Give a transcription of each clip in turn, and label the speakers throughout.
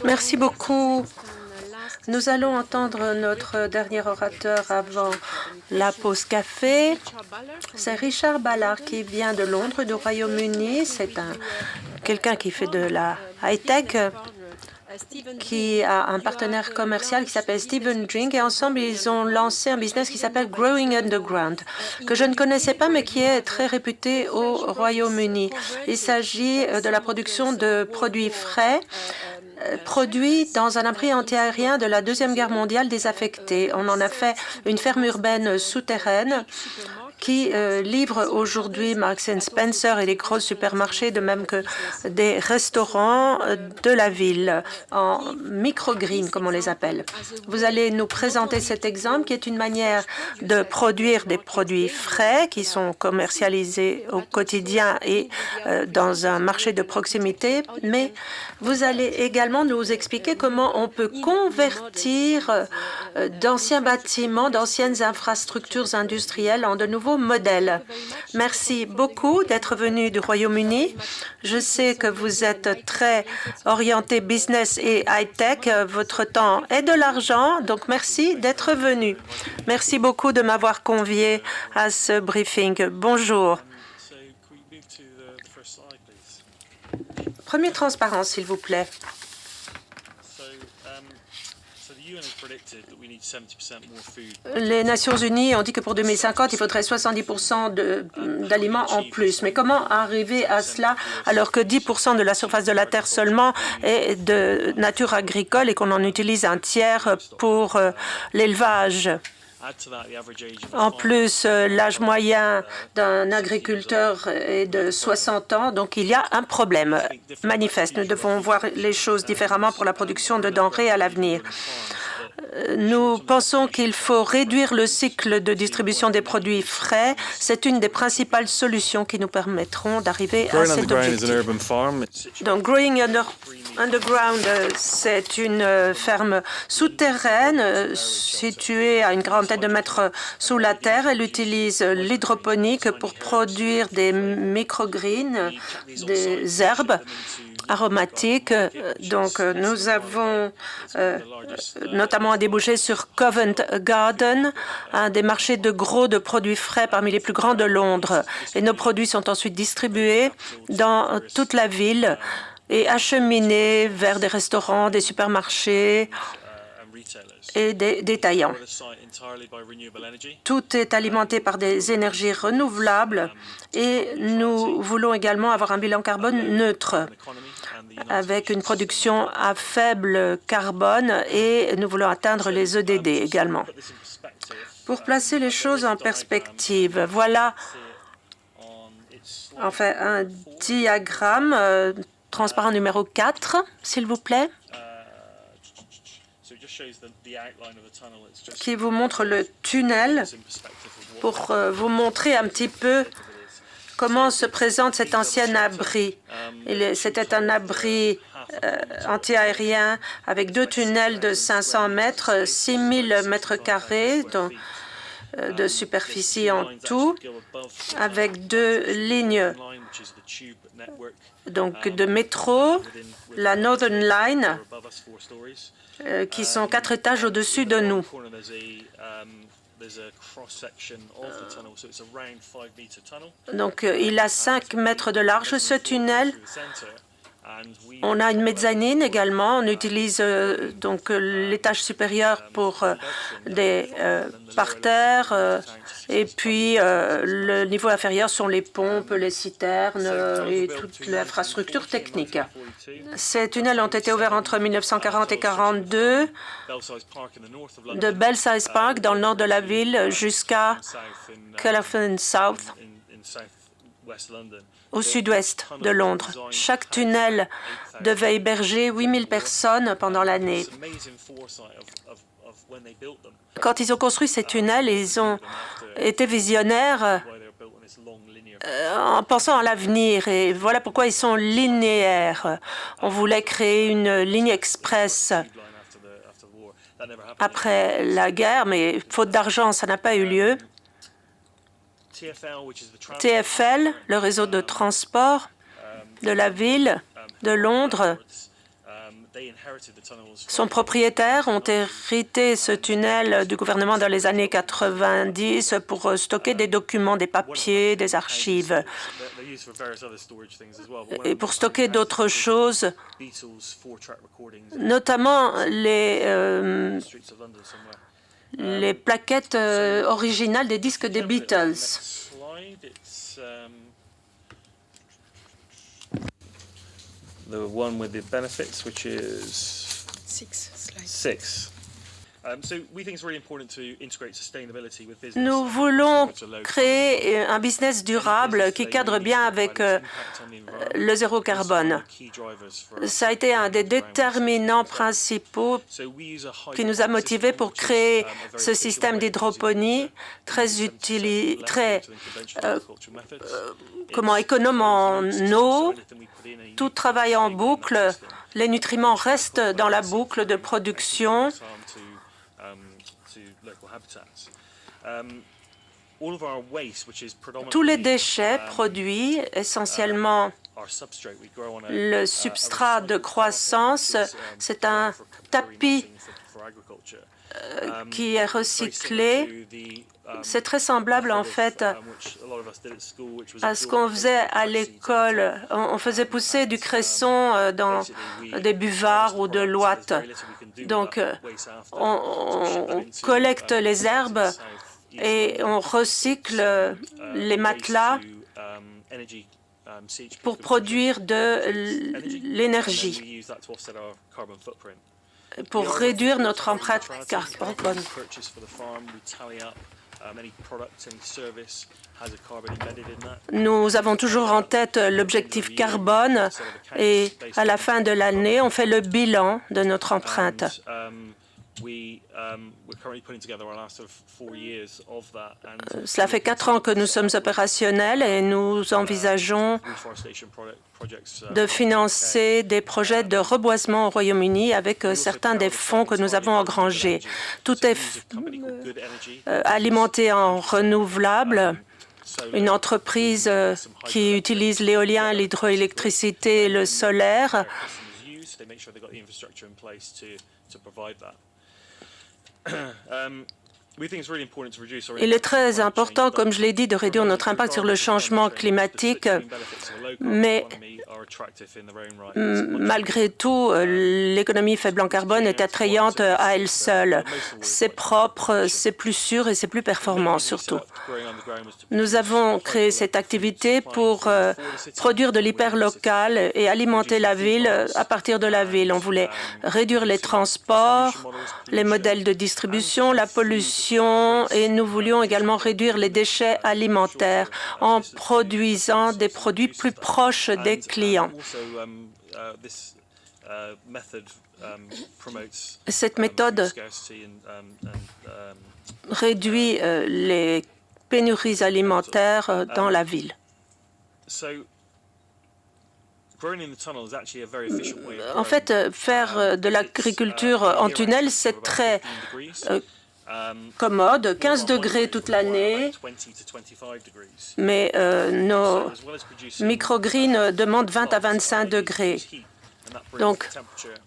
Speaker 1: Merci beaucoup. Nous allons entendre notre dernier orateur avant la pause café. C'est Richard Ballard qui vient de Londres, du Royaume-Uni. C'est quelqu'un qui fait de la high-tech, qui a un partenaire commercial qui s'appelle Stephen Drink, et ensemble, ils ont lancé un business qui s'appelle Growing Underground, que je ne connaissais pas, mais qui est très réputé au Royaume-Uni. Il s'agit de la production de produits frais, produits dans un abri antiaérien de la Deuxième Guerre mondiale désaffecté. On en a fait une ferme urbaine souterraine qui livre aujourd'hui Marks & Spencer et les gros supermarchés, de même que des restaurants de la ville, en microgreen, comme on les appelle. Vous allez nous présenter cet exemple qui est une manière de produire des produits frais qui sont commercialisés au quotidien et dans un marché de proximité, mais vous allez également nous expliquer comment on peut convertir d'anciens bâtiments, d'anciennes infrastructures industrielles en de nouveaux modèles. Merci beaucoup d'être venu du Royaume-Uni. Je sais que vous êtes très orienté business et high-tech. Votre temps est de l'argent, donc merci d'être venu. Merci beaucoup de m'avoir convié à ce briefing. Bonjour. Première transparence, s'il vous plaît. Les Nations Unies ont dit que pour 2050, il faudrait 70% d'aliments en plus. Mais comment arriver à cela alors que 10% de la surface de la Terre seulement est de nature agricole et qu'on en utilise un tiers pour l'élevage? En plus, l'âge moyen d'un agriculteur est de 60 ans, donc il y a un problème manifeste. Nous devons voir les choses différemment pour la production de denrées à l'avenir. Nous pensons qu'il faut réduire le cycle de distribution des produits frais. C'est une des principales solutions qui nous permettront d'arriver à cet objectif. Donc, Growing Underground, c'est une ferme souterraine située à une quarantaine de mètres sous la terre. Elle utilise l'hydroponique pour produire des microgreens, des herbes aromatiques. Donc, nous avons notamment débouché sur Covent Garden, un des marchés de gros de produits frais parmi les plus grands de Londres. Et nos produits sont ensuite distribués dans toute la ville et acheminés vers des restaurants, des supermarchés et des détaillants. Tout est alimenté par des énergies renouvelables et nous voulons également avoir un bilan carbone neutre avec une production à faible carbone et nous voulons atteindre les EDD également. Pour placer les choses en perspective, voilà enfin un diagramme transparent numéro 4, s'il vous plaît, qui vous montre le tunnel pour vous montrer un petit peu comment se présente cet ancien abri. C'était un abri antiaérien avec 2 tunnels de 500 mètres, 6000 mètres carrés de superficie en tout, avec 2 lignes donc de métro, la Northern Line, qui sont 4 étages au-dessus de nous. Donc, il a 5 mètres de large, ce tunnel. On a une mezzanine également. On utilise donc l'étage supérieur pour des parterres. Et puis, le niveau inférieur sont les pompes, les citernes et toute l'infrastructure technique. Ces tunnels ont été ouverts entre 1940 et 1942, de Belsize Park dans le nord de la ville jusqu'à Callaghan South, au sud-ouest de Londres. Chaque tunnel devait héberger 8000 personnes pendant l'année. Quand ils ont construit ces tunnels, ils ont été visionnaires en pensant à l'avenir. Et voilà pourquoi ils sont linéaires. On voulait créer une ligne express après la guerre, mais faute d'argent, ça n'a pas eu lieu. TfL, le réseau de transport de la ville de Londres, Son propriétaire ont hérité ce tunnel du gouvernement dans les années 90 pour stocker des documents, des papiers, des archives et pour stocker d'autres choses, notamment les plaquettes originales des disques des Beatles.
Speaker 2: The one with the benefits, which is 6.
Speaker 1: Nous voulons créer un business durable qui cadre bien avec le zéro carbone. Ça a été un des déterminants principaux qui nous a motivés pour créer ce système d'hydroponie très économe en eau. Tout travaille en boucle. Les nutriments restent dans la boucle de production. Tous les déchets produits, essentiellement le substrat de croissance, c'est un tapis qui est recyclé. C'est très semblable en fait à ce qu'on faisait à l'école. On faisait pousser du cresson dans des buvards ou de l'ouate. Donc on collecte les herbes et on recycle les matelas pour produire de l'énergie, pour réduire notre empreinte carbone. Nous avons toujours en tête l'objectif carbone et à la fin de l'année, on fait le bilan de notre empreinte. Cela fait 4 ans que nous sommes opérationnels et nous envisageons de financer des projets de reboisement au Royaume-Uni avec certains des fonds que nous avons engrangés. Tout est alimenté en renouvelable. Une entreprise qui utilise l'éolien, l'hydroélectricité et le solaire. Il est très important, comme je l'ai dit, de réduire notre impact sur le changement climatique, mais malgré tout, l'économie faible en carbone est attrayante à elle seule. C'est propre, c'est plus sûr et c'est plus performant surtout. Nous avons créé cette activité pour produire de l'hyperlocal et alimenter la ville à partir de la ville. On voulait réduire les transports, les modèles de distribution, la pollution et nous voulions également réduire les déchets alimentaires en produisant des produits plus proches des clients. Cette méthode réduit les pénuries alimentaires dans la ville. En fait, faire de l'agriculture en tunnel, c'est très commode, 15 degrés toute l'année, mais nos microgreens demandent 20 à 25 degrés. Donc,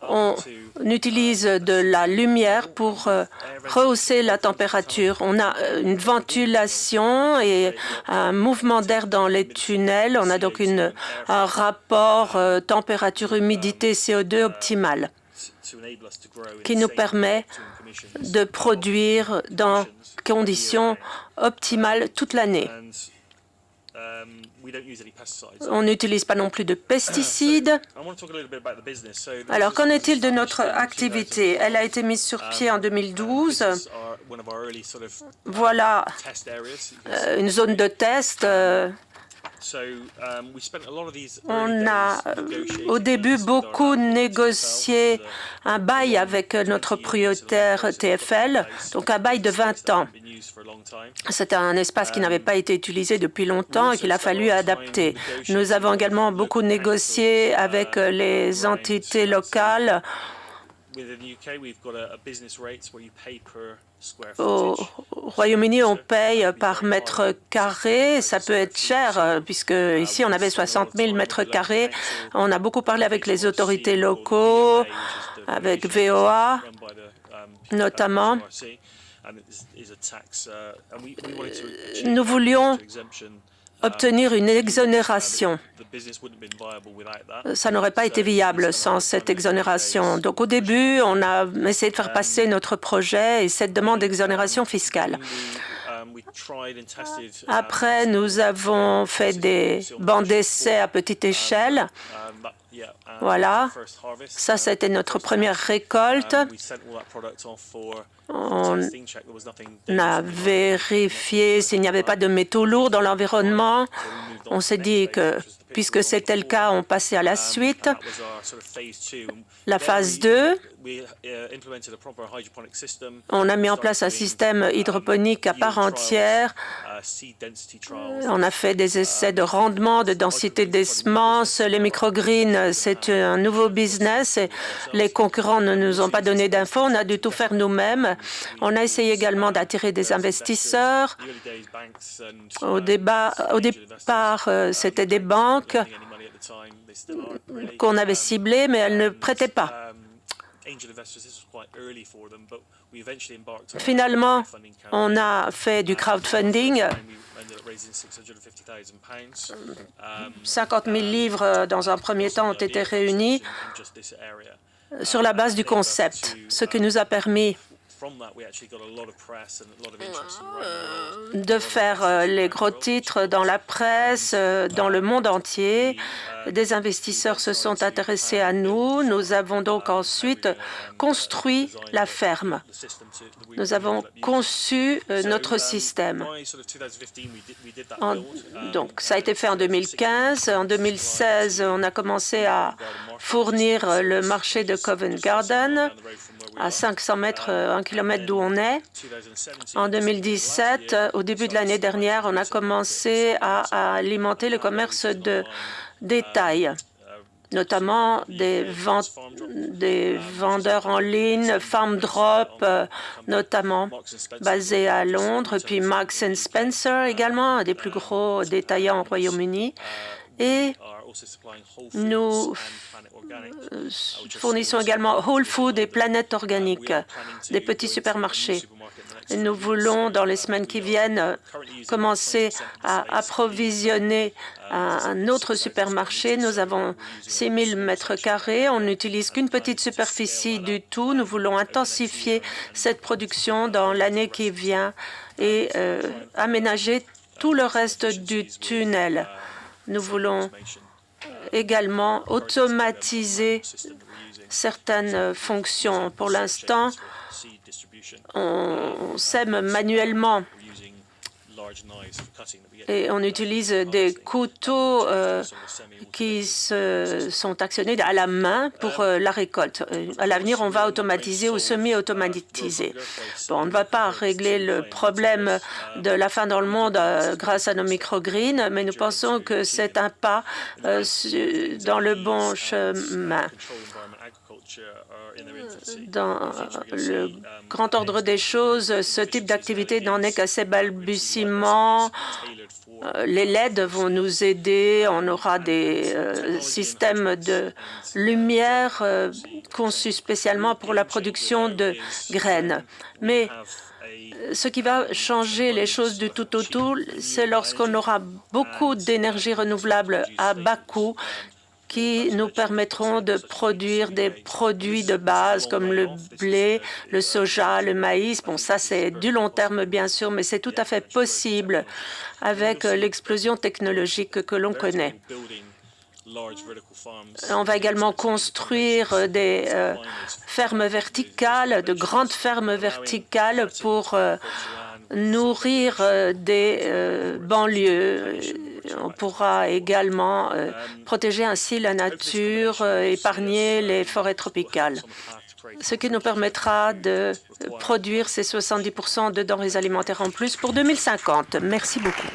Speaker 1: on utilise de la lumière pour rehausser la température. On a une ventilation et un mouvement d'air dans les tunnels. On a donc un rapport température-humidité CO2 optimal qui nous permet de produire dans conditions optimales toute l'année. On n'utilise pas non plus de pesticides. Alors, qu'en est-il de notre activité? Elle a été mise sur pied en 2012. Voilà une zone de test. On a au début beaucoup négocié un bail avec notre propriétaire TfL, donc un bail de 20 ans. C'était un espace qui n'avait pas été utilisé depuis longtemps et qu'il a fallu adapter. Nous avons également beaucoup négocié avec les entités locales Au Royaume-Uni, on paye par mètre carré. Ça peut être cher, puisque ici, on avait 60 000 mètres carrés. On a beaucoup parlé avec les autorités locaux, avec VOA, notamment. Nous voulions obtenir une exonération. Ça n'aurait pas été viable sans cette exonération. Donc au début, on a essayé de faire passer notre projet et cette demande d'exonération fiscale. Après, nous avons fait des bancs d'essai à petite échelle. Voilà, ça a été notre première récolte. On a vérifié s'il n'y avait pas de métaux lourds dans l'environnement. On s'est dit que, puisque c'était le cas, on passait à la suite. La phase 2, on a mis en place un système hydroponique à part entière. On a fait des essais de rendement, de densité des semences. Les microgreens, c'est un nouveau business. Et les concurrents ne nous ont pas donné d'infos. On a dû tout faire nous-mêmes. On a essayé également d'attirer des investisseurs. Au départ, c'était des banques qu'on avait ciblées, mais elles ne prêtaient pas. Finalement, on a fait du crowdfunding. 50 000 livres dans un premier temps ont été réunis sur la base du concept, ce qui nous a permis de faire les gros titres dans la presse, dans le monde entier. Des investisseurs se sont intéressés à nous. Nous avons donc ensuite construit la ferme. Nous avons conçu notre système. Donc, ça a été fait en 2015. En 2016, on a commencé à fournir le marché de Covent Garden à 500 mètres, 1 kilomètre d'où on est. En 2017, au début de l'année dernière, on a commencé à alimenter le commerce de détail, notamment des vendeurs en ligne, Farm Drop, notamment basés à Londres, puis Marks & Spencer également, un des plus gros détaillants au Royaume-Uni. Et nous fournissons également Whole Food et Planète Organique, des petits supermarchés. Et nous voulons, dans les semaines qui viennent, commencer à approvisionner un autre supermarché. Nous avons 6 000 mètres carrés. On n'utilise qu'une petite superficie du tout. Nous voulons intensifier cette production dans l'année qui vient et aménager tout le reste du tunnel. Nous voulons également automatiser certaines fonctions. Pour l'instant, on sème manuellement et on utilise des couteaux qui sont actionnés à la main pour la récolte. À l'avenir, on va automatiser ou semi-automatiser. Bon, on ne va pas régler le problème de la faim dans le monde grâce à nos microgreens, mais nous pensons que c'est un pas dans le bon chemin. Dans le grand ordre des choses, ce type d'activité n'en est qu'à ses balbutiements. Les LED vont nous aider. On aura des systèmes de lumière conçus spécialement pour la production de graines. Mais ce qui va changer les choses du tout au tout, c'est lorsqu'on aura beaucoup d'énergie renouvelable à bas coût qui nous permettront de produire des produits de base comme le blé, le soja, le maïs. Bon, ça, c'est du long terme, bien sûr, mais c'est tout à fait possible avec l'explosion technologique que l'on connaît. On va également construire des fermes verticales, de grandes fermes verticales pour nourrir des banlieues. On pourra également protéger ainsi la nature, épargner les forêts tropicales, ce qui nous permettra de produire ces 70% de denrées alimentaires en plus pour 2050. Merci beaucoup.